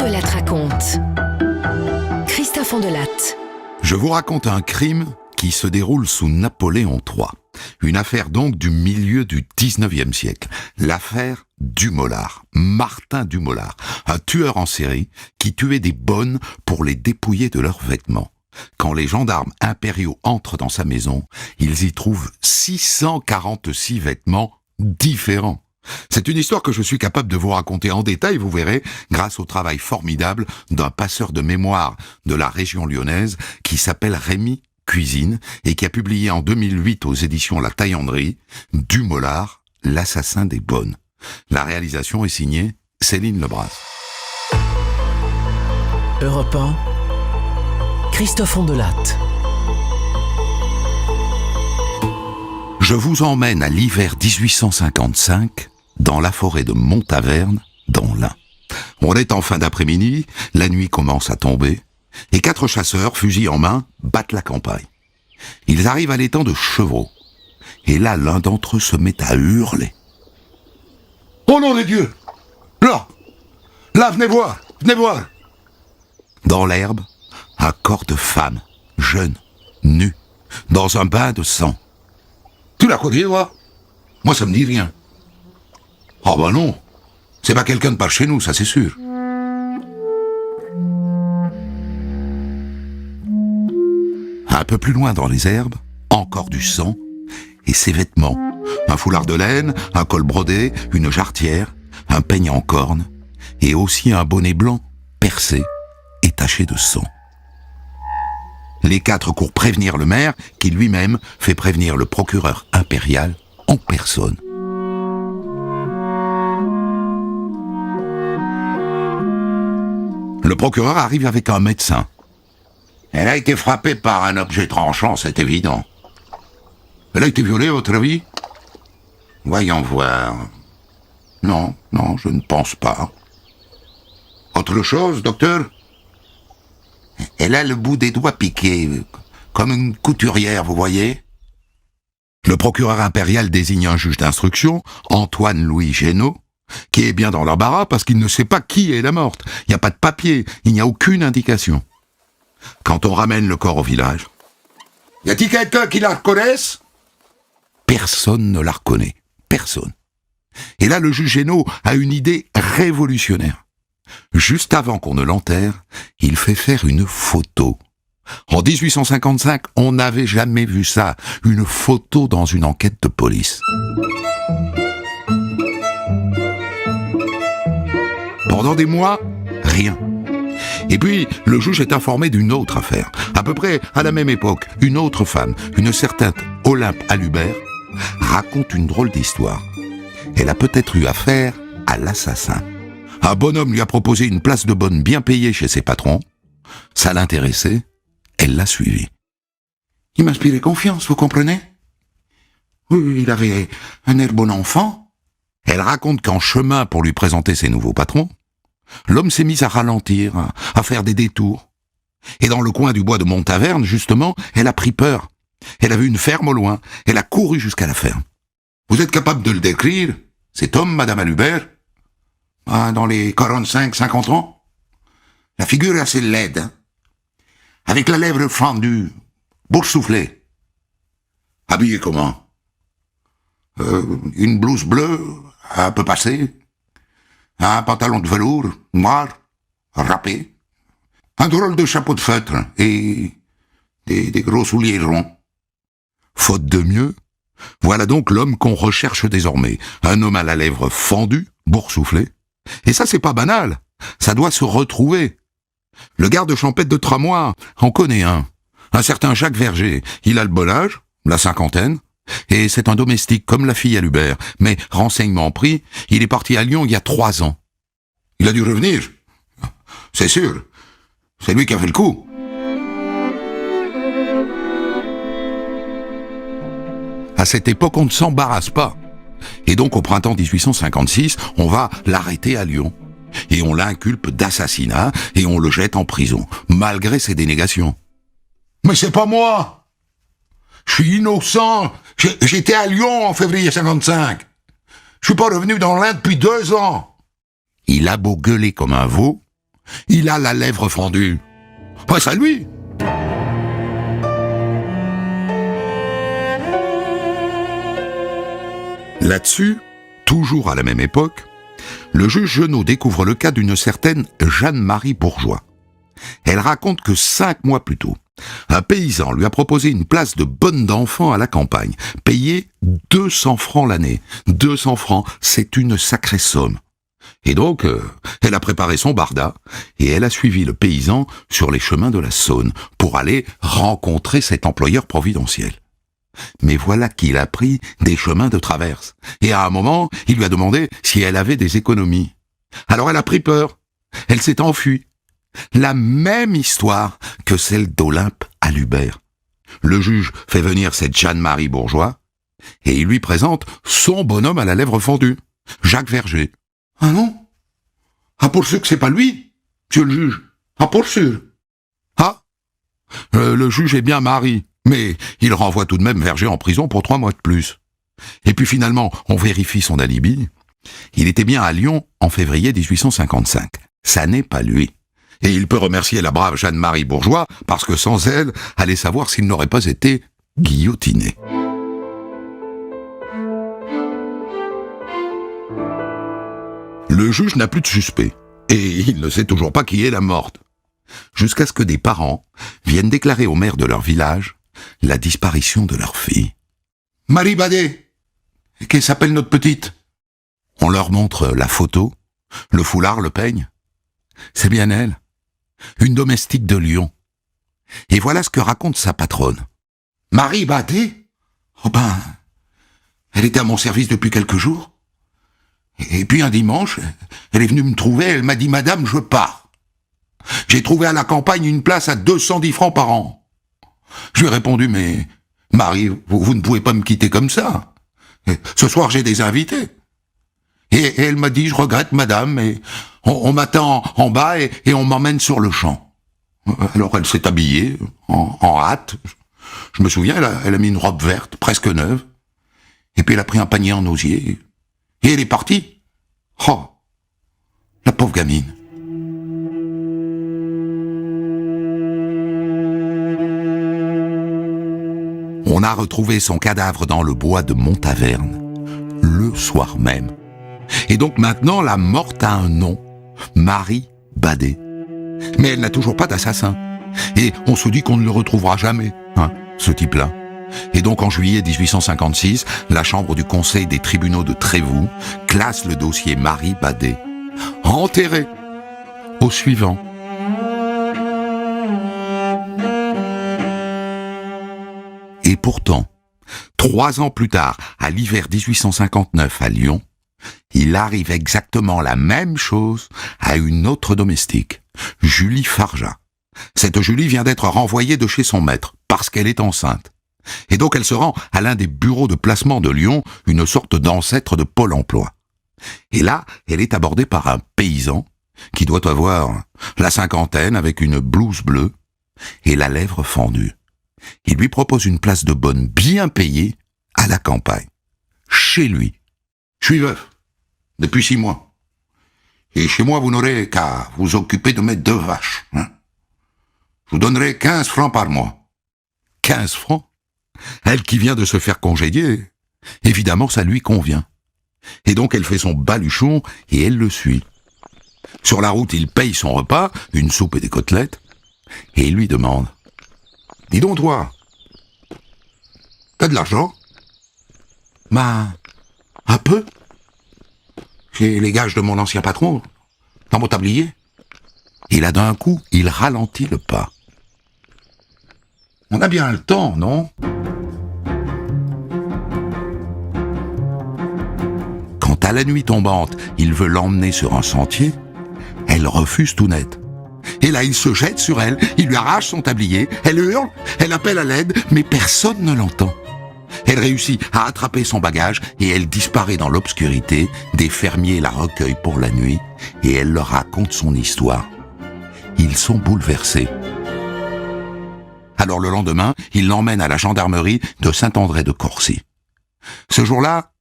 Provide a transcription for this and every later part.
Andelatte raconte. Christophe Andelatte. Je vous raconte un crime qui se déroule sous Napoléon III. Une affaire donc du milieu du 19e siècle. L'affaire Dumollard. Martin Dumollard. Un tueur en série qui tuait des bonnes pour les dépouiller de leurs vêtements. Quand les gendarmes impériaux entrent dans sa maison, ils y trouvent 646 vêtements différents. C'est une histoire que je suis capable de vous raconter en détail, vous verrez, grâce au travail formidable d'un passeur de mémoire de la région lyonnaise qui s'appelle Rémi Cuisine et qui a publié en 2008 aux éditions La Taillanderie Dumollard, l'assassin des bonnes. La réalisation est signée Céline Lebras. Europe 1, Christophe Andelatte. Je vous emmène à l'hiver 1855 dans la forêt de Montaverne, dans l'Ain. On est en fin d'après-midi, la nuit commence à tomber, et 4 chasseurs, fusil en main, battent la campagne. Ils arrivent à l'étang de Chevreau, et là l'un d'entre eux se met à hurler. « Oh nom de Dieu! Là! Là, venez voir! Venez voir !» Dans l'herbe, un corps de femme, jeune, nu, dans un bain de sang. « Tu l'as connu, toi? Moi, ça me dit rien. » « Oh ben non, c'est pas quelqu'un de par chez nous, ça c'est sûr. » Un peu plus loin dans les herbes, encore du sang, et ses vêtements. Un foulard de laine, un col brodé, une jarretière, un peigne en corne, et aussi un bonnet blanc, percé et taché de sang. Les 4 courent prévenir le maire, qui lui-même fait prévenir le procureur impérial en personne. Le procureur arrive avec un médecin. Elle a été frappée par un objet tranchant, c'est évident. Elle a été violée, à votre avis? Voyons voir. Non, je ne pense pas. Autre chose, docteur? Elle a le bout des doigts piqué, comme une couturière, vous voyez? Le procureur impérial désigne un juge d'instruction, Antoine-Louis Génaud, qui est bien dans l'embarras parce qu'il ne sait pas qui est la morte. Il n'y a pas de papier, il n'y a aucune indication. Quand on ramène le corps au village, y a-t-il quelqu'un qui la reconnaisse? Personne ne la reconnaît. Personne. Et là, le juge Génaud a une idée révolutionnaire. Juste avant qu'on ne l'enterre, il fait faire une photo. En 1855, on n'avait jamais vu ça. Une photo dans une enquête de police. Pendant des mois, rien. Et puis, le juge est informé d'une autre affaire. À peu près à la même époque, une autre femme, une certaine Olympe Alubert, raconte une drôle d'histoire. Elle a peut-être eu affaire à l'assassin. Un bonhomme lui a proposé une place de bonne bien payée chez ses patrons. Ça l'intéressait, elle l'a suivi. Il m'inspirait confiance, vous comprenez? Oui, il avait un air bon enfant. Elle raconte qu'en chemin pour lui présenter ses nouveaux patrons, l'homme s'est mis à ralentir, à faire des détours. Et dans le coin du bois de Montaverne, justement, elle a pris peur. Elle a vu une ferme au loin. Elle a couru jusqu'à la ferme. Vous êtes capable de le décrire, cet homme, Madame Alubert? Dans les 45-50 ans? La figure est assez laide, hein? Avec la lèvre fendue, boursouflée. Habillé comment? Une blouse bleue, un peu passée. Un pantalon de velours, noir, râpé. Un drôle de chapeau de feutre et des gros souliers ronds. Faute de mieux, voilà donc l'homme qu'on recherche désormais. Un homme à la lèvre fendue, boursouflé. Et ça, c'est pas banal. Ça doit se retrouver. Le garde champêtre de Tramois en connaît un. Un certain Jacques Verger. Il a le bon âge, la cinquantaine. Et c'est un domestique comme la fille Alubert. Mais, renseignement pris, il est parti à Lyon il y a 3 ans. Il a dû revenir. C'est sûr. C'est lui qui a fait le coup. À cette époque, on ne s'embarrasse pas. Et donc, au printemps 1856, on va l'arrêter à Lyon. Et on l'inculpe d'assassinat et on le jette en prison, malgré ses dénégations. Mais c'est pas moi! Je suis innocent! J'étais à Lyon en février 55. Je suis pas revenu dans l'Inde depuis 2 ans. Il a beau gueuler comme un veau, Il a la lèvre fendue. Ouais, ça lui. Là-dessus, toujours à la même époque, le juge Genot découvre le cas d'une certaine Jeanne-Marie Bourgeois. Elle raconte que 5 mois plus tôt, un paysan lui a proposé une place de bonne d'enfant à la campagne, payée 200 francs l'année. 200 francs, c'est une sacrée somme. Et donc, elle a préparé son barda et elle a suivi le paysan sur les chemins de la Saône pour aller rencontrer cet employeur providentiel. Mais voilà qu'il a pris des chemins de traverse. Et à un moment, il lui a demandé si elle avait des économies. Alors elle a pris peur. Elle s'est enfuie. La même histoire que celle d'Olympe à Lubert. Le juge fait venir cette Jeanne-Marie Bourgeois et il lui présente son bonhomme à la lèvre fendue, Jacques Verger. Ah non? Ah, pour sûr que c'est pas lui, monsieur le juge. Ah, pour sûr. Ah, le juge est bien mari, mais il renvoie tout de même Verger en prison pour 3 mois de plus. Et puis finalement, on vérifie son alibi. Il était bien à Lyon en février 1855. Ça n'est pas lui. Et il peut remercier la brave Jeanne-Marie Bourgeois, parce que sans elle, allez savoir s'il n'aurait pas été guillotiné. Le juge n'a plus de suspect, et il ne sait toujours pas qui est la morte. Jusqu'à ce que des parents viennent déclarer au maire de leur village la disparition de leur fille. « Marie Badet, qu'elle s'appelle notre petite ?» On leur montre la photo, le foulard, le peigne. C'est bien elle, une domestique de Lyon. Et voilà ce que raconte sa patronne. « Marie Badet ? Oh ben, elle était à mon service depuis quelques jours. Et puis un dimanche, elle est venue me trouver, elle m'a dit « Madame, je pars. J'ai trouvé à la campagne une place à 210 francs par an. » Je lui ai répondu « Mais Marie, vous ne pouvez pas me quitter comme ça. Ce soir, j'ai des invités. » Et elle m'a dit « Je regrette, madame, mais on m'attend en bas et on m'emmène sur le champ. » Alors elle s'est habillée, en hâte. Je me souviens, elle a mis une robe verte, presque neuve. Et puis elle a pris un panier en osier. Et elle est partie. Oh, la pauvre gamine. On a retrouvé son cadavre dans le bois de Montaverne, le soir même. Et donc maintenant, la morte a un nom, Marie Badet. Mais elle n'a toujours pas d'assassin. Et on se dit qu'on ne le retrouvera jamais, ce type-là. Et donc en juillet 1856, la chambre du conseil des tribunaux de Trévoux classe le dossier Marie Badet, enterrée, au suivant. Et pourtant, 3 ans plus tard, à l'hiver 1859 à Lyon, il arrive exactement la même chose à une autre domestique, Julie Farjat. Cette Julie vient d'être renvoyée de chez son maître, parce qu'elle est enceinte. Et donc elle se rend à l'un des bureaux de placement de Lyon, une sorte d'ancêtre de Pôle emploi. Et là, elle est abordée par un paysan, qui doit avoir la cinquantaine avec une blouse bleue et la lèvre fendue. Il lui propose une place de bonne bien payée à la campagne, chez lui. Je suis veuf, depuis 6 mois. Et chez moi, vous n'aurez qu'à vous occuper de mes 2 vaches. Je vous donnerai 15 francs par mois. 15 francs? Elle qui vient de se faire congédier, évidemment ça lui convient. Et donc elle fait son baluchon et elle le suit. Sur la route, il paye son repas, une soupe et des côtelettes, et il lui demande « Dis donc toi, t'as de l'argent ?»« Ben, un peu. J'ai les gages de mon ancien patron, dans mon tablier. » Et là d'un coup, il ralentit le pas. « On a bien le temps, non ?» Quand à la nuit tombante, il veut l'emmener sur un sentier, elle refuse tout net. Et là, il se jette sur elle, il lui arrache son tablier, elle hurle, elle appelle à l'aide, mais personne ne l'entend. Elle réussit à attraper son bagage et elle disparaît dans l'obscurité. Des fermiers la recueillent pour la nuit et elle leur raconte son histoire. Ils sont bouleversés. Alors le lendemain, il l'emmène à la gendarmerie de Saint-André-de-Corcy. Ce jour-là,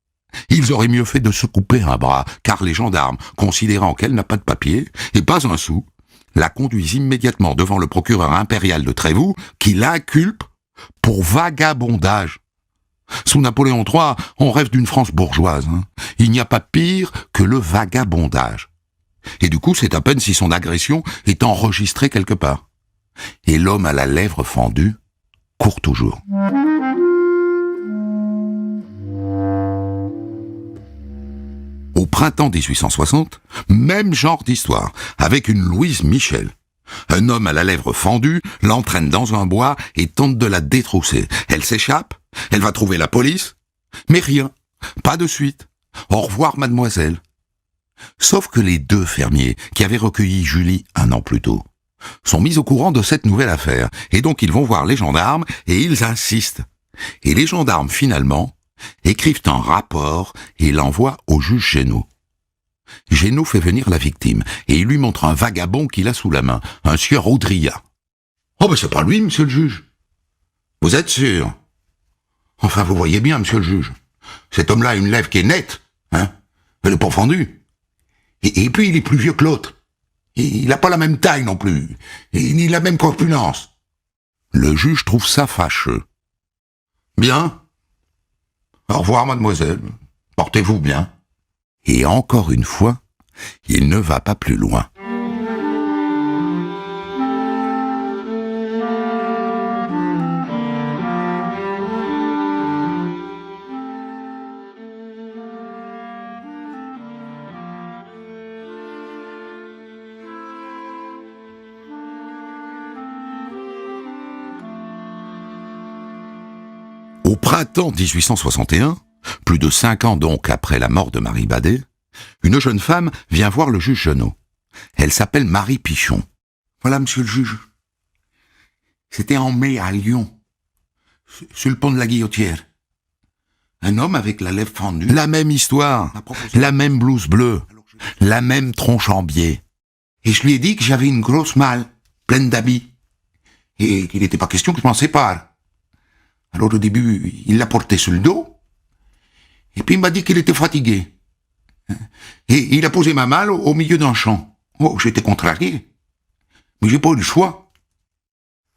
ils auraient mieux fait de se couper un bras, car les gendarmes, considérant qu'elle n'a pas de papier et pas un sou, la conduisent immédiatement devant le procureur impérial de Trévoux, qui l'inculpe pour vagabondage. Sous Napoléon III, on rêve d'une France bourgeoise. Il n'y a pas pire que le vagabondage. Et du coup, c'est à peine si son agression est enregistrée quelque part. Et l'homme à la lèvre fendue court toujours. Au printemps 1860, même genre d'histoire, avec une Louise Michel. Un homme à la lèvre fendue l'entraîne dans un bois et tente de la détrousser. Elle s'échappe, elle va trouver la police, mais rien, pas de suite. Au revoir, mademoiselle. Sauf que les deux fermiers qui avaient recueilli Julie un an plus tôt sont mis au courant de cette nouvelle affaire, et donc ils vont voir les gendarmes et ils insistent. Et les gendarmes, finalement, écrivent un rapport et l'envoient au juge Génaud. Génaud fait venir la victime, et il lui montre un vagabond qu'il a sous la main, un sieur Audria. « Oh, ben c'est pas lui, monsieur le juge. Vous êtes sûr? Enfin, vous voyez bien, monsieur le juge. Cet homme-là a une lèvre qui est nette, hein? Elle est pas fendue. Et puis, il est plus vieux que l'autre. Il n'a pas la même taille non plus, ni la même corpulence. » Le juge trouve ça fâcheux. « Bien. Au revoir, mademoiselle. Portez-vous bien. » Et encore une fois, il ne va pas plus loin. Au printemps 1861, plus de 5 ans donc après la mort de Marie Badet, une jeune femme vient voir le juge Genot. Elle s'appelle Marie Pichon. « Voilà, monsieur le juge. C'était en mai à Lyon, sur le pont de la Guillotière. Un homme avec la lèvre fendue. La même histoire, la même blouse bleue, la même tronche en biais. Et je lui ai dit que j'avais une grosse malle, pleine d'habits, et qu'il n'était pas question que je m'en sépare. Alors au début, il l'a porté sur le dos, et puis il m'a dit qu'il était fatigué. Et il a posé ma malle au milieu d'un champ. Oh, j'étais contrarié, mais j'ai pas eu le choix.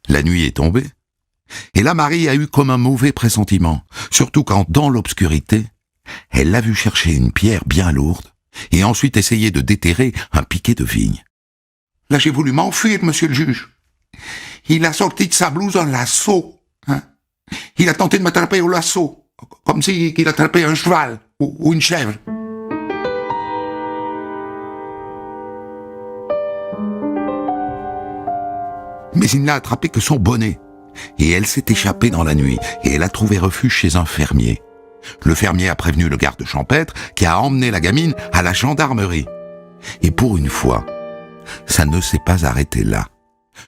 La nuit est tombée, et là Marie a eu comme un mauvais pressentiment, surtout quand, dans l'obscurité, elle l'a vu chercher une pierre bien lourde, et ensuite essayer de déterrer un piquet de vigne. Là j'ai voulu m'enfuir, monsieur le juge. Il a sorti de sa blouse un lasso, hein. Il a tenté de m'attraper au lasso, comme s'il attrapait un cheval ou une chèvre. Mais il n'a attrapé que son bonnet, et elle s'est échappée dans la nuit, et elle a trouvé refuge chez un fermier. Le fermier a prévenu le garde champêtre, qui a emmené la gamine à la gendarmerie. Et pour une fois, ça ne s'est pas arrêté là.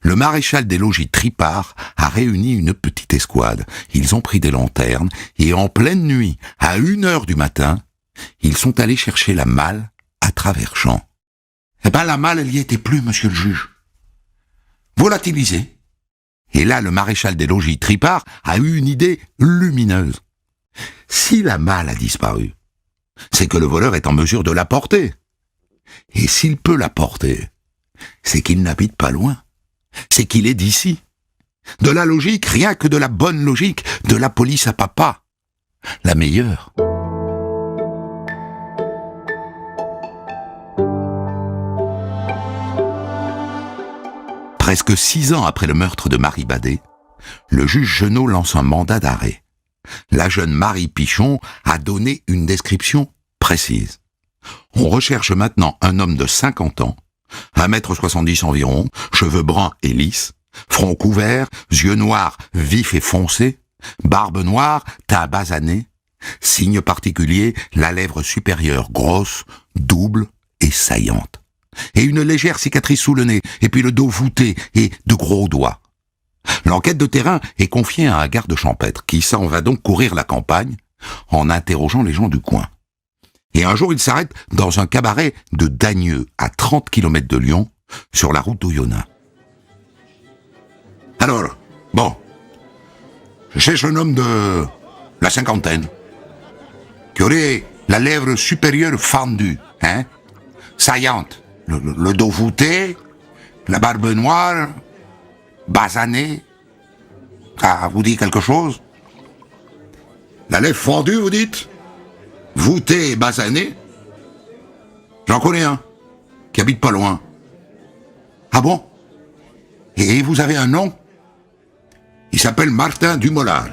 Le maréchal des logis Tripart a réuni une petite escouade. Ils ont pris des lanternes et en pleine nuit, à 1h du matin, ils sont allés chercher la malle à travers champs. Eh ben la malle, elle y était plus, monsieur le juge. Volatilisée. Et là, le maréchal des logis Tripart a eu une idée lumineuse. Si la malle a disparu, c'est que le voleur est en mesure de la porter. Et s'il peut la porter, c'est qu'il n'habite pas loin. C'est qu'il est d'ici. De la logique, rien que de la bonne logique, de la police à papa. La meilleure. Presque 6 ans après le meurtre de Marie Badet, le juge Genot lance un mandat d'arrêt. La jeune Marie Pichon a donné une description précise. On recherche maintenant un homme de 50 ans, 1m70 environ, cheveux bruns et lisses, front couvert, yeux noirs vifs et foncés, barbe noire, teint basané, signe particulier, la lèvre supérieure grosse, double et saillante, et une légère cicatrice sous le nez, et puis le dos voûté et de gros doigts. L'enquête de terrain est confiée à un garde champêtre qui s'en va donc courir la campagne en interrogeant les gens du coin. Et un jour, il s'arrête dans un cabaret de Dagneux, à 30 km de Lyon, sur la route d'Oyonnax. Alors, bon, je cherche un homme de la cinquantaine, qui aurait la lèvre supérieure fendue, hein, saillante, le dos voûté, La barbe noire, basanée, ça vous dit quelque chose? La lèvre fendue, vous dites? Voûtée et basanée? J'en connais un, qui habite pas loin. Ah bon? Et vous avez un nom? Il s'appelle Martin Dumolard.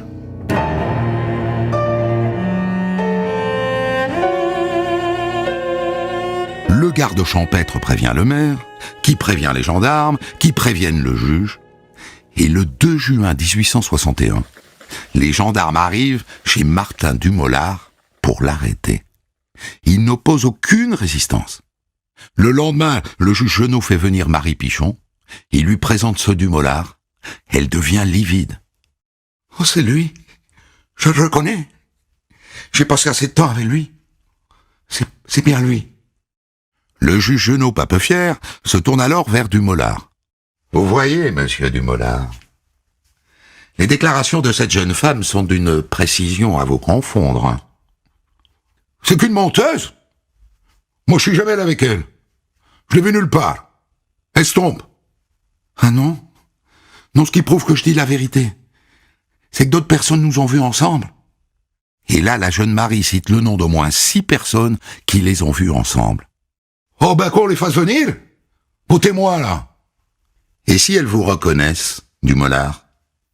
Le garde champêtre prévient le maire, qui prévient les gendarmes, qui préviennent le juge. Et le 2 juin 1861, les gendarmes arrivent chez Martin Dumolard pour l'arrêter. Il n'oppose aucune résistance. Le lendemain, le juge Genot fait venir Marie Pichon. Il lui présente ce Dumolard. Elle devient livide. « Oh, c'est lui. Je le reconnais. J'ai passé assez de temps avec lui. C'est bien lui. » Le juge Genot, pas peu fier, se tourne alors vers Dumolard. « Vous voyez, monsieur Dumolard, les déclarations de cette jeune femme sont d'une précision à vous confondre. C'est qu'une menteuse. Moi, je suis jamais allé avec elle. Je l'ai vue nulle part. Elle se trompe. » « Ah non? Non, ce qui prouve que je dis la vérité, c'est que d'autres personnes nous ont vus ensemble. » Et là, la jeune Marie cite le nom d'au moins 6 personnes qui les ont vus ensemble. « Oh ben qu'on les fasse venir? Vos témoins, là. » Et si elles vous reconnaissent, Dumolard?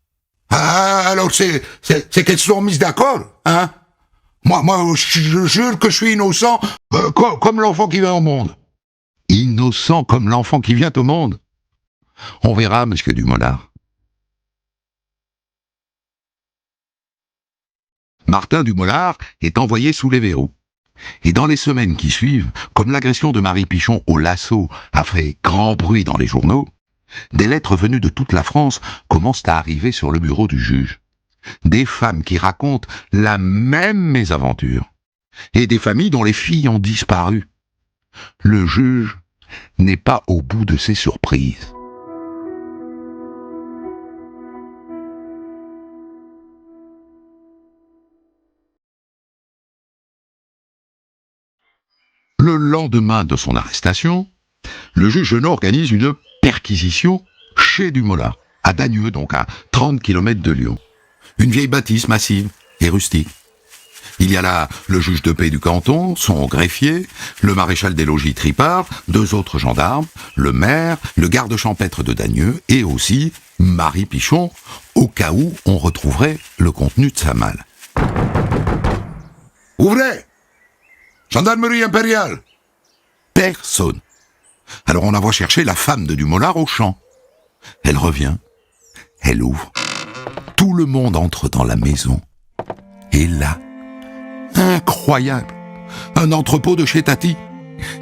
« Ah, alors c'est qu'elles se sont mises d'accord, hein? Moi, je jure que je suis innocent, comme l'enfant qui vient au monde. » Innocent comme l'enfant qui vient au monde? On verra, monsieur Dumolard. Martin Dumolard est envoyé sous les verrous. Et dans les semaines qui suivent, comme l'agression de Marie Pichon au lasso a fait grand bruit dans les journaux, des lettres venues de toute la France commencent à arriver sur le bureau du juge. Des femmes qui racontent la même mésaventure. Et des familles dont les filles ont disparu. Le juge n'est pas au bout de ses surprises. Le lendemain de son arrestation, le juge Genot organise une perquisition chez Dumolard, à Dagneux, donc à 30 km de Lyon. Une vieille bâtisse massive et rustique. Il y a là le juge de paix du canton, son greffier, le maréchal des logis Tripart, 2 autres gendarmes, le maire, le garde champêtre de Dagneux et aussi Marie Pichon, au cas où on retrouverait le contenu de sa malle. « Ouvrez! Gendarmerie impériale !» Personne. Alors on envoie chercher la femme de Dumolard au champ. Elle revient, elle ouvre. Tout le monde entre dans la maison. Et là, incroyable, un entrepôt de chez Tati.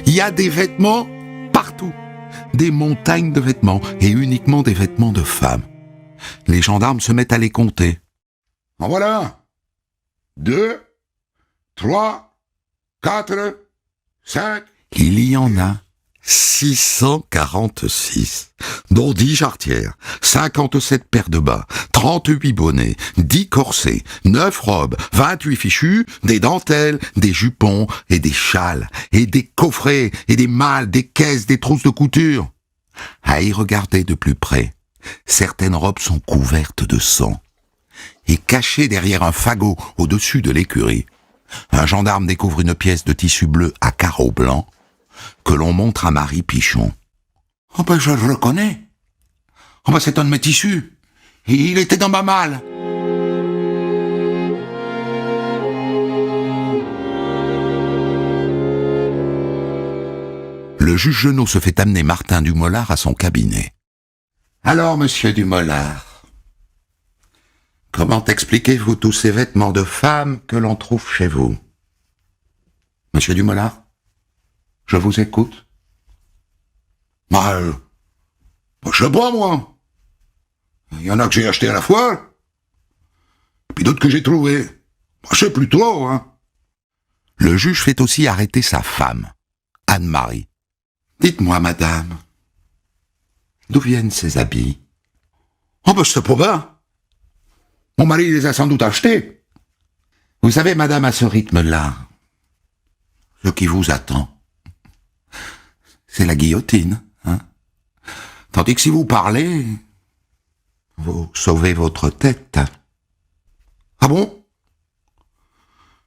Il y a des vêtements partout. Des montagnes de vêtements, et uniquement des vêtements de femmes. Les gendarmes se mettent à les compter. En voilà 1, 2, 3, 4, 5... Il y en a 646, dont 10 jarretières, 57 paires de bas, 38 bonnets, 10 corsets, 9 robes, 28 fichus, des dentelles, des jupons et des châles, et des coffrets, et des malles, des caisses, des trousses de couture. À y regarder de plus près, certaines robes sont couvertes de sang. Et cachées derrière un fagot au-dessus de l'écurie, un gendarme découvre une pièce de tissu bleu à carreaux blancs que l'on montre à Marie Pichon. « Oh ben je le reconnais. Oh ben c'est un de mes tissus. Il était dans ma malle. » Le juge Genot se fait amener Martin Dumolard à son cabinet. « Alors, monsieur Dumolard, comment expliquez-vous tous ces vêtements de femme que l'on trouve chez vous? » Monsieur Dumolard, je vous écoute. Je sais pas, moi. Il y en a que j'ai acheté à la foire, puis d'autres que j'ai trouvés. Je sais plus trop, hein. Le juge fait aussi arrêter sa femme, Anne-Marie. Dites-moi, madame, d'où viennent ces habits? Oh ben c'est pas bien. Mon mari les a sans doute achetés. Vous savez, madame, à ce rythme-là, ce qui vous attend, c'est la guillotine, hein. Tandis que si vous parlez, vous sauvez votre tête. Ah bon?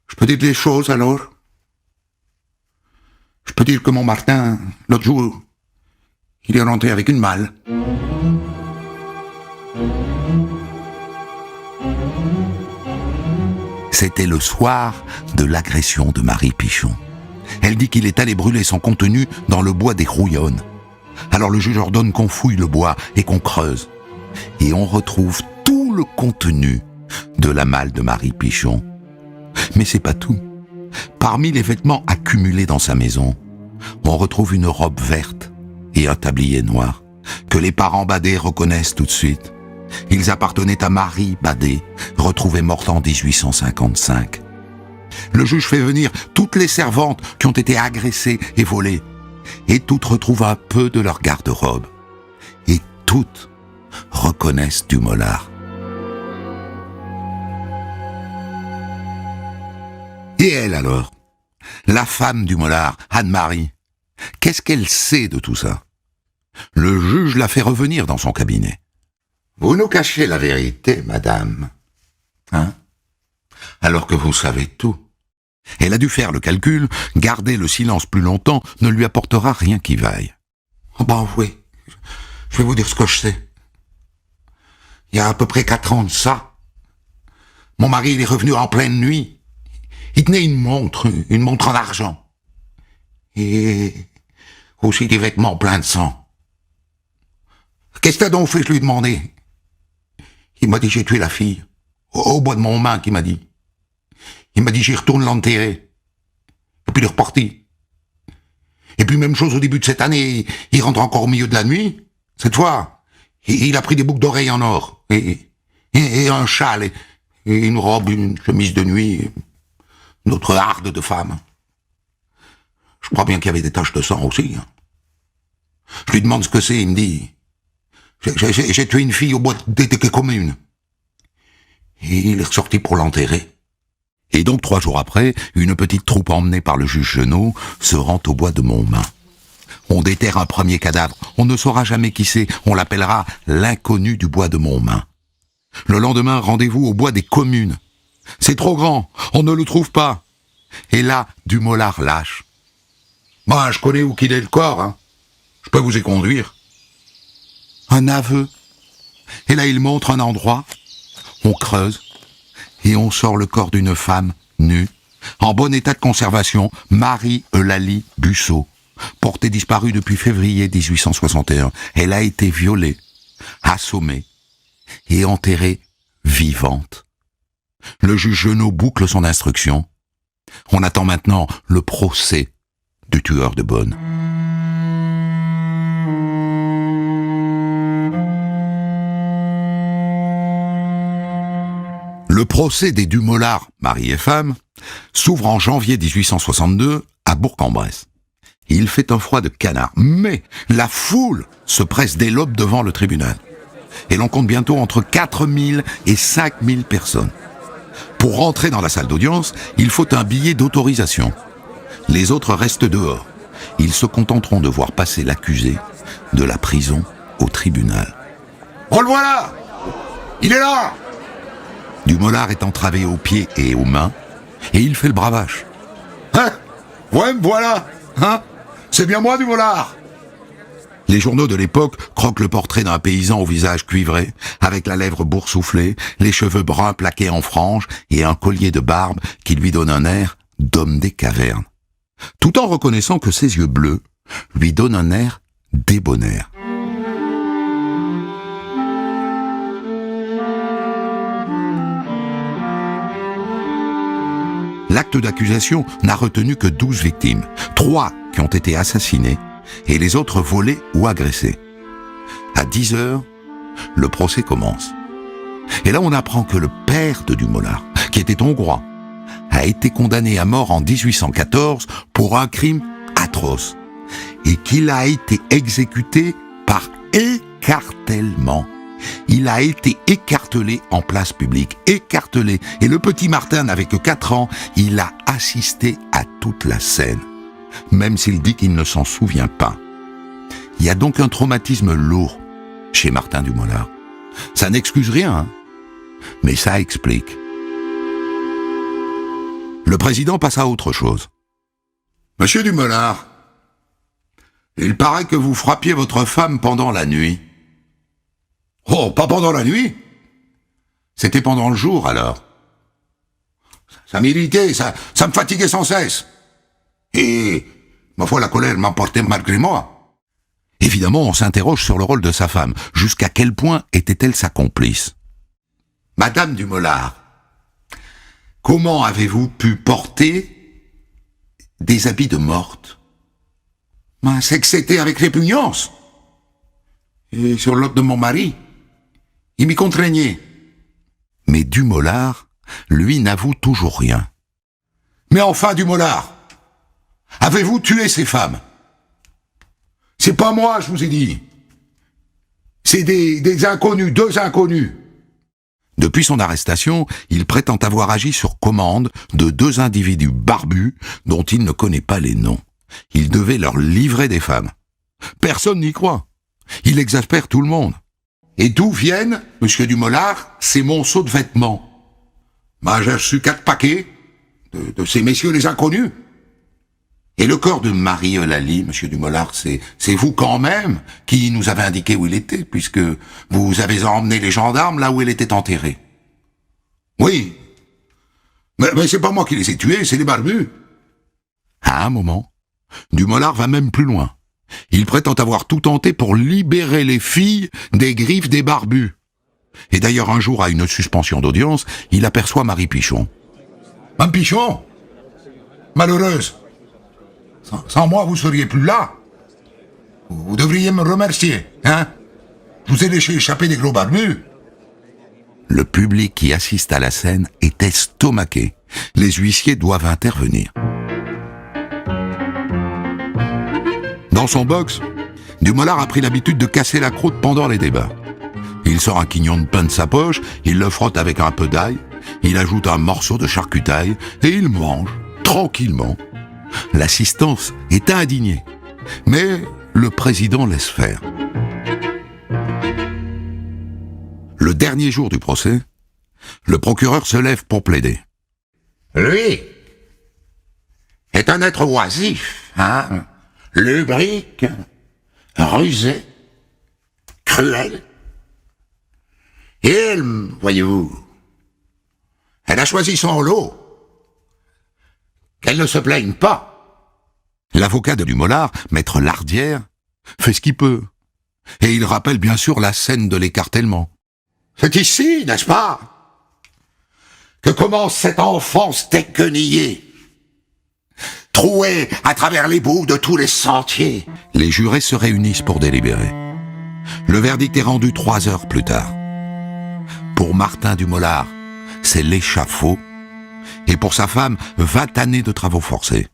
Je peux dire des choses alors? Je peux dire que mon Martin, l'autre jour, il est rentré avec une malle. C'était le soir de l'agression de Marie Pichon. Elle dit qu'il est allé brûler son contenu dans le bois des Rouillonnes. Alors le juge ordonne qu'on fouille le bois et qu'on creuse. Et on retrouve tout le contenu de la malle de Marie Pichon. Mais c'est pas tout. Parmi les vêtements accumulés dans sa maison, on retrouve une robe verte et un tablier noir que les parents Badet reconnaissent tout de suite. Ils appartenaient à Marie Badet, retrouvée morte en 1855. Le juge fait venir toutes les servantes qui ont été agressées et volées, et toutes retrouvent un peu de leur garde-robe. Et toutes reconnaissent Dumollard. Et elle alors, la femme Dumollard, Anne-Marie, qu'est-ce qu'elle sait de tout ça? Le juge la fait revenir dans son cabinet. Vous nous cachez la vérité, madame. Hein? Alors que vous savez tout. Elle a dû faire le calcul, garder le silence plus longtemps ne lui apportera rien qui vaille. Oh ben oui, je vais vous dire ce que je sais. Il y a à peu près 4 ans de ça, mon mari il est revenu en pleine nuit. Il tenait une montre en argent. Et aussi des vêtements pleins de sang. Qu'est-ce que t'as donc fait, je lui ai demandé. Il m'a dit, j'ai tué la fille. Au bois de Montmain, qu'il m'a dit. Il m'a dit, j'y retourne l'enterrer. Et puis il est reparti. Et puis même chose au début de cette année, il rentre encore au milieu de la nuit. Cette fois, il a pris des boucles d'oreilles en or. Et un châle, et une robe, une chemise de nuit, une autre harde de femme. Je crois bien qu'il y avait des taches de sang aussi. Je lui demande ce que c'est, il me dit, j'ai tué une fille au bois des communes. Et il est ressorti pour l'enterrer. Et donc 3 jours après, une petite troupe emmenée par le juge Genot se rend au bois de Montmain. On déterre un premier cadavre, on ne saura jamais qui c'est, on l'appellera l'inconnu du bois de Montmain. Le lendemain, rendez-vous au bois des communes. C'est trop grand, on ne le trouve pas. Et là, Dumollard lâche. Moi, je connais où qu'il est le corps, hein. Je peux vous y conduire. Un aveu. Et là, il montre un endroit, on creuse, et on sort le corps d'une femme nue, en bon état de conservation, Marie-Eulalie Busseau, portée disparue depuis février 1861. Elle a été violée, assommée et enterrée vivante. Le juge Genot boucle son instruction. On attend maintenant le procès du tueur de Beaune. Le procès des Dumollard, mari et femme, s'ouvre en janvier 1862 à Bourg-en-Bresse. Il fait un froid de canard, mais la foule se presse dès l'aube devant le tribunal. Et l'on compte bientôt entre 4000 et 5000 personnes. Pour rentrer dans la salle d'audience, il faut un billet d'autorisation. Les autres restent dehors. Ils se contenteront de voir passer l'accusé de la prison au tribunal. Oh, le voilà! Il est là! Dumollard est entravé aux pieds et aux mains, et il fait le bravache. Hein? Ouais, me voilà! Hein? C'est bien moi, Dumollard! Les journaux de l'époque croquent le portrait d'un paysan au visage cuivré, avec la lèvre boursouflée, les cheveux bruns plaqués en franges et un collier de barbe qui lui donne un air d'homme des cavernes. Tout en reconnaissant que ses yeux bleus lui donnent un air débonnaire. L'acte d'accusation n'a retenu que 12 victimes, 3 qui ont été assassinées et les autres volés ou agressés. À 10 heures, le procès commence. Et là, on apprend que le père de Dumollard, qui était hongrois, a été condamné à mort en 1814 pour un crime atroce et qu'il a été exécuté par écartèlement. Il a été écartelé en place publique, écartelé. Et le petit Martin n'avait que 4 ans, il a assisté à toute la scène, même s'il dit qu'il ne s'en souvient pas. Il y a donc un traumatisme lourd chez Martin Dumolard. Ça n'excuse rien, hein, mais ça explique. Le président passe à autre chose. Monsieur Dumolard, il paraît que vous frappiez votre femme pendant la nuit. Oh, pas pendant la nuit? C'était pendant le jour, alors. Ça m'irritait, ça me fatiguait sans cesse. Et, ma foi, la colère m'emportait malgré moi. Évidemment, on s'interroge sur le rôle de sa femme. Jusqu'à quel point était-elle sa complice? Madame Dumolard, comment avez-vous pu porter des habits de morte? Ben, c'est que c'était avec répugnance. Et sur l'ordre de mon mari, il m'y contraignait. Mais Dumolard, lui, n'avoue toujours rien. Mais enfin, Dumolard, avez-vous tué ces femmes? C'est pas moi, je vous ai dit. C'est des inconnus, 2 inconnus. Depuis son arrestation, il prétend avoir agi sur commande de 2 individus barbus dont il ne connaît pas les noms. Il devait leur livrer des femmes. Personne n'y croit. Il exaspère tout le monde. Et d'où viennent, monsieur Dumolard, ces monceaux de vêtements? Ben, j'ai reçu 4 paquets de ces messieurs les inconnus. Et le corps de Marie-Eulalie, monsieur Dumolard, c'est vous quand même qui nous avez indiqué où il était, puisque vous avez emmené les gendarmes là où elle était enterrée. Oui. Mais c'est pas moi qui les ai tués, c'est les barbus. À un moment, Dumolard va même plus loin. Il prétend avoir tout tenté pour libérer les filles des griffes des barbus. Et d'ailleurs, un jour, à une suspension d'audience, il aperçoit Marie Pichon. « Mme Pichon, malheureuse, sans moi, vous seriez plus là. Vous devriez me remercier, hein? Je vous ai laissé échapper des gros barbus. » Le public qui assiste à la scène est estomaqué. Les huissiers doivent intervenir. Dans son box, Dumolard a pris l'habitude de casser la croûte pendant les débats. Il sort un quignon de pain de sa poche, il le frotte avec un peu d'ail, il ajoute un morceau de charcutaille et il mange, tranquillement. L'assistance est indignée, mais le président laisse faire. Le dernier jour du procès, le procureur se lève pour plaider. Lui est un être oisif, hein, lubrique, rusé, cruel. Et elle, voyez-vous, elle a choisi son lot. Qu'elle ne se plaigne pas. L'avocat de Dumolard, maître Lardière, fait ce qu'il peut. Et il rappelle bien sûr la scène de l'écartèlement. C'est ici, n'est-ce pas, que commence cette enfance déguenillée, trouée à travers les bouts de tous les sentiers. Les jurés se réunissent pour délibérer. Le verdict est rendu 3 heures plus tard. Pour Martin Dumolard, c'est l'échafaud, et pour sa femme, 20 années de travaux forcés.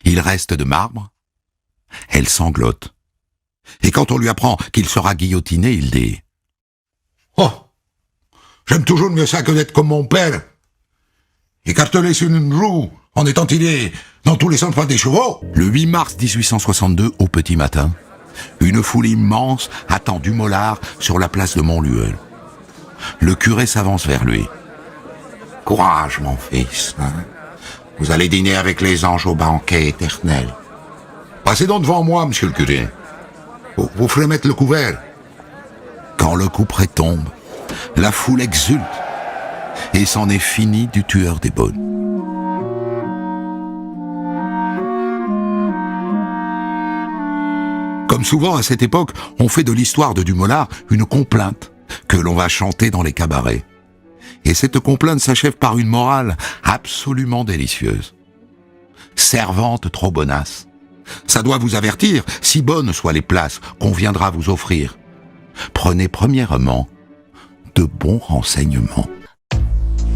Il reste de marbre, elle sanglote. Et quand on lui apprend qu'il sera guillotiné, il dit « Oh, j'aime toujours mieux ça que d'être comme mon père, écartelé sur une roue en étant tiré dans tous les sens par des chevaux. » Le 8 mars 1862, au petit matin, une foule immense attend Dumolard sur la place de Montluel. Le curé s'avance vers lui. « Courage, mon fils, hein? Vous allez dîner avec les anges au banquet éternel. Passez donc devant moi, monsieur le curé. Vous ferez mettre le couvert. » Quand le couperet tombe, la foule exulte, et c'en est fini du tueur des bonnes. Comme souvent à cette époque, on fait de l'histoire de Dumolard une complainte que l'on va chanter dans les cabarets. Et cette complainte s'achève par une morale absolument délicieuse. Servante trop bonasse, ça doit vous avertir, si bonnes soient les places qu'on viendra vous offrir. Prenez premièrement de bons renseignements.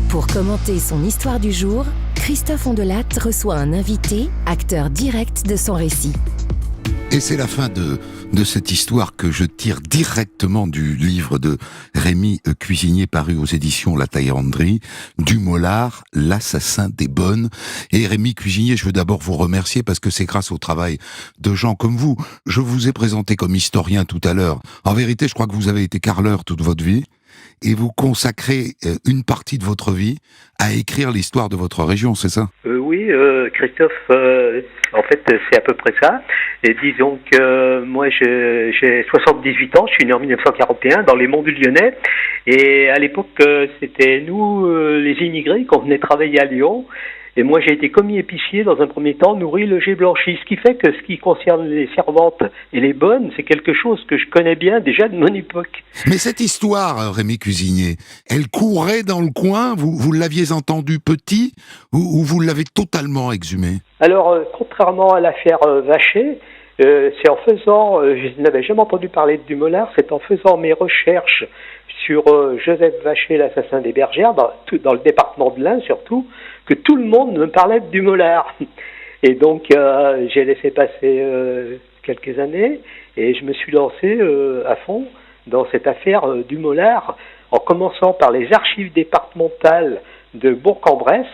Pour commenter son histoire du jour, Christophe Ondelatte reçoit un invité, acteur direct de son récit. Et c'est la fin de cette histoire que je tire directement du livre de Rémi Cuisinier paru aux éditions La Taillanderie, Dumollard, l'assassin des bonnes. Et Rémi Cuisinier, je veux d'abord vous remercier parce que c'est grâce au travail de gens comme vous. Je vous ai présenté comme historien tout à l'heure. En vérité, je crois que vous avez été carreleur toute votre vie et vous consacrez une partie de votre vie à écrire l'histoire de votre région, c'est ça ? Oui, Christophe, en fait, c'est à peu près ça. Et disons que moi, j'ai 78 ans, je suis né en 1941 dans les Monts du Lyonnais. Et à l'époque, c'était nous, les immigrés, qu'on venait travailler à Lyon. Et moi, j'ai été commis épicier dans un premier temps, nourri, logé, blanchi. Ce qui fait que ce qui concerne les servantes et les bonnes, c'est quelque chose que je connais bien déjà de mon époque. Mais cette histoire, Rémi Cuisinier, elle courait dans le coin, vous l'aviez entendue petit ou vous l'avez totalement exhumée ? Alors, contrairement à l'affaire Vacher, c'est en faisant, je n'avais jamais entendu parler de Dumollard, c'est en faisant mes recherches sur Joseph Vacher, l'assassin des bergères, dans le département de l'Ain surtout, que tout le monde me parlait de Dumollard. Et donc, j'ai laissé passer quelques années et je me suis lancé à fond dans cette affaire Dumollard, en commençant par les archives départementales de Bourg-en-Bresse,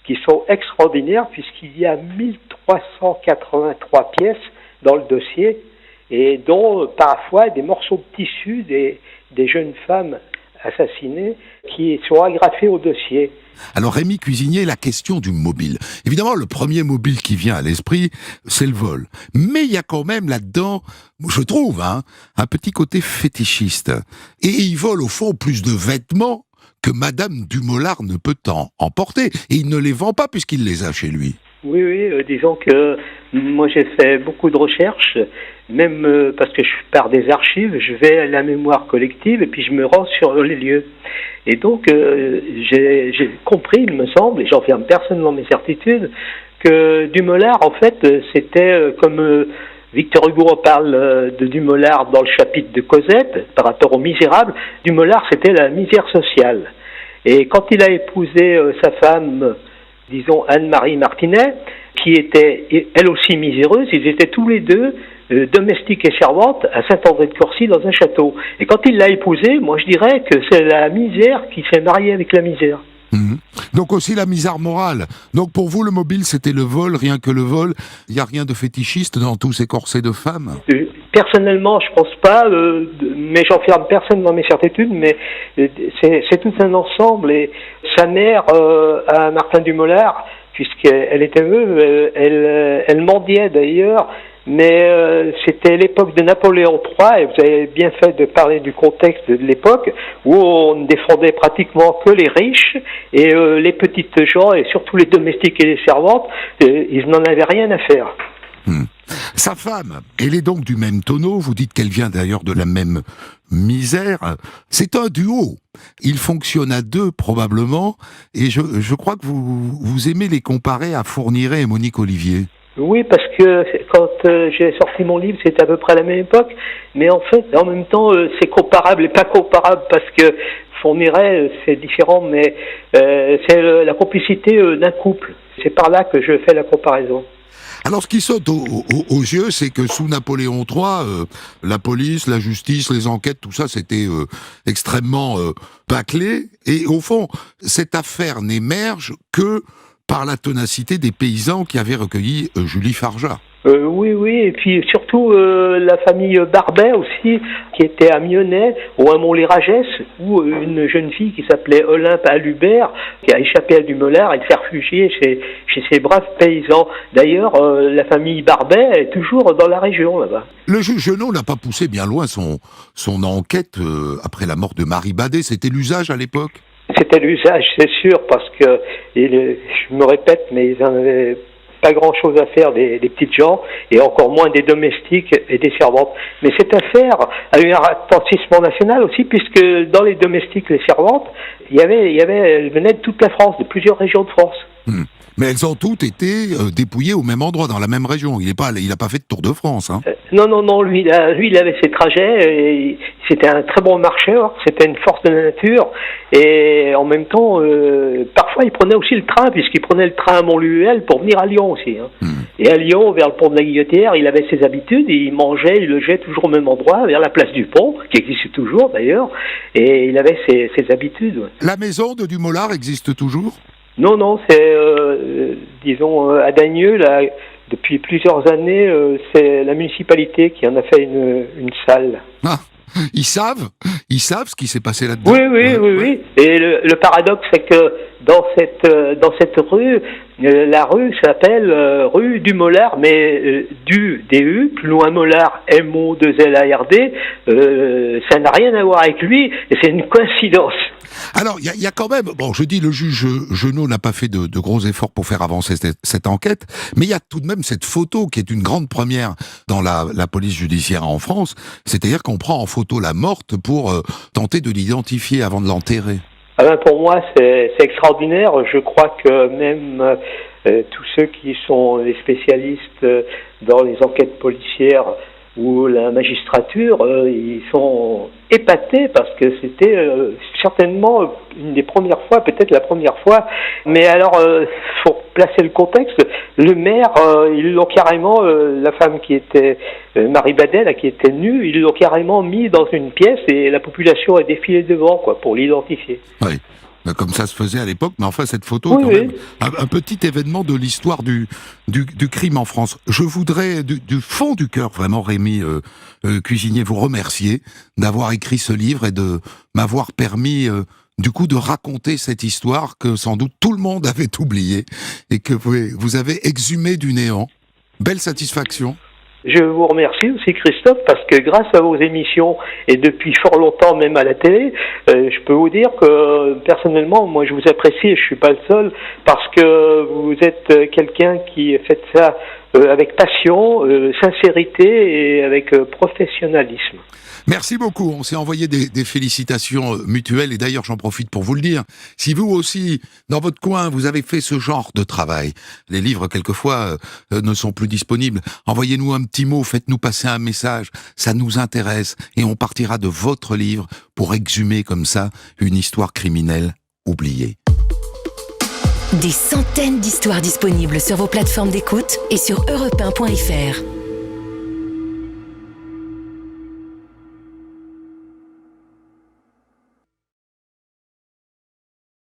qui sont extraordinaires puisqu'il y a 1383 pièces dans le dossier et dont parfois des morceaux de tissu des jeunes femmes assassinées qui sont agrafés au dossier. Alors Rémi Cuisinier, la question du mobile. Évidemment, le premier mobile qui vient à l'esprit, c'est le vol. Mais il y a quand même là-dedans, je trouve, un petit côté fétichiste. Et il vole au fond plus de vêtements que Madame Dumollard ne peut en emporter. Et il ne les vend pas puisqu'il les a chez lui. Oui, disons que moi j'ai fait beaucoup de recherches, même parce que je pars des archives, je vais à la mémoire collective et puis je me rends sur les lieux. Et donc j'ai compris, il me semble, et j'enferme personnellement mes certitudes, que Dumollard en fait c'était comme Victor Hugo parle de Dumollard dans le chapitre de Cosette par rapport aux misérables. Dumollard c'était la misère sociale. Et quand il a épousé sa femme, disons Anne-Marie Martinet, qui était elle aussi miséreuse, ils étaient tous les deux domestiques et servantes à Saint-André-de-Corcy dans un château. Et quand il l'a épousée, moi je dirais que c'est la misère qui s'est mariée avec la misère. Mmh. Donc aussi la misère morale. Donc pour vous le mobile c'était le vol, rien que le vol. Il n'y a rien de fétichiste dans tous ces corsets de femmes ? Personnellement je pense pas, mais j'enferme personne dans mes certitudes, mais c'est tout un ensemble. Et sa mère, à Martin Dumollard, puisqu'elle était veuve, elle mendiait d'ailleurs, mais c'était l'époque de Napoléon III, et vous avez bien fait de parler du contexte de l'époque, où on ne défendait pratiquement que les riches, et les petites gens, et surtout les domestiques et les servantes, ils n'en avaient rien à faire. Sa femme, elle est donc du même tonneau, vous dites qu'elle vient d'ailleurs de la même misère. C'est un duo. Il fonctionne à deux probablement, et je crois que vous aimez les comparer à Fourniret et Monique Olivier. Oui, parce que quand j'ai sorti mon livre, c'était à peu près à la même époque, mais en fait, en même temps, c'est comparable et pas comparable, parce que Fourniret, c'est différent, mais c'est la complicité d'un couple. C'est par là que je fais la comparaison. Alors, ce qui saute aux yeux, c'est que sous Napoléon III, la police, la justice, les enquêtes, tout ça, c'était extrêmement bâclé. Et au fond, cette affaire n'émerge que par la ténacité des paysans qui avaient recueilli Julie Farja. Oui, et puis surtout la famille Barbet aussi, qui était à Mionnet, ou à Mont-les-Ragès, où une jeune fille qui s'appelait Olympe Alubert, qui a échappé à Dumollard, elle s'est réfugiée chez ces braves paysans. D'ailleurs, la famille Barbet est toujours dans la région, là-bas. Le juge Genot n'a pas poussé bien loin son enquête après la mort de Marie Badet. C'était l'usage à l'époque ? C'était l'usage, c'est sûr, parce que, je me répète, mais ils en avaient pas grand-chose à faire des petites gens, et encore moins des domestiques et des servantes. Mais cette affaire a eu un retentissement national aussi, puisque dans les domestiques et les servantes, elles venaient de toute la France, de plusieurs régions de France. Mais elles ont toutes été dépouillées au même endroit, dans la même région. Il a pas fait de Tour de France. Hein. Non, lui, il avait ses trajets, et c'était un très bon marcheur, c'était une force de la nature, et en même temps, parfois il prenait aussi le train, puisqu'il prenait le train à Montluel pour venir à Lyon aussi. Hein. Et à Lyon, vers le pont de la Guillotière, il avait ses habitudes, il mangeait, il logeait toujours au même endroit, vers la place du pont, qui existe toujours d'ailleurs, et il avait ses habitudes. Ouais. La maison de Dumollard existe toujours ? Non, c'est, disons, à Dagneux, là, depuis plusieurs années, c'est la municipalité qui en a fait une salle. Ah, ils savent ce qui s'est passé là-dedans. Oui. Et le paradoxe, c'est que dans cette rue, la rue s'appelle rue du Mollard, mais DU, plus loin Mollard, MO2LARD, ça n'a rien à voir avec lui, et c'est une coïncidence. Alors, il y a quand même, bon, je dis le juge Genot n'a pas fait de gros efforts pour faire avancer cette enquête, mais il y a tout de même cette photo qui est une grande première dans la police judiciaire en France, c'est-à-dire qu'on prend en photo la morte pour tenter de l'identifier avant de l'enterrer. Ah ben pour moi, c'est extraordinaire. Je crois que même tous ceux qui sont les spécialistes dans les enquêtes policières ou la magistrature, ils sont épatés parce que c'était certainement une des premières fois, peut-être la première fois. Mais alors, pour placer le contexte, le maire, ils l'ont carrément, la femme qui était Marie Badet, là, qui était nue, ils l'ont carrément mis dans une pièce et la population a défilé devant, quoi, pour l'identifier. Oui. Comme ça se faisait à l'époque, mais enfin cette photo est quand même un petit événement de l'histoire du crime en France. Je voudrais du fond du cœur vraiment, Rémi Cuisinier, vous remercier d'avoir écrit ce livre et de m'avoir permis du coup de raconter cette histoire que sans doute tout le monde avait oubliée et que vous avez exhumé du néant. Belle satisfaction. Je vous remercie aussi, Christophe, parce que grâce à vos émissions, et depuis fort longtemps même à la télé, je peux vous dire que personnellement, moi je vous apprécie et je suis pas le seul, parce que vous êtes quelqu'un qui fait ça avec passion, sincérité et avec professionnalisme. Merci beaucoup, on s'est envoyé des félicitations mutuelles et d'ailleurs j'en profite pour vous le dire, si vous aussi, dans votre coin, vous avez fait ce genre de travail, les livres quelquefois ne sont plus disponibles, envoyez-nous un petit mot, faites-nous passer un message, ça nous intéresse et on partira de votre livre pour exhumer comme ça une histoire criminelle oubliée. Des centaines d'histoires disponibles sur vos plateformes d'écoute et sur europe1.fr.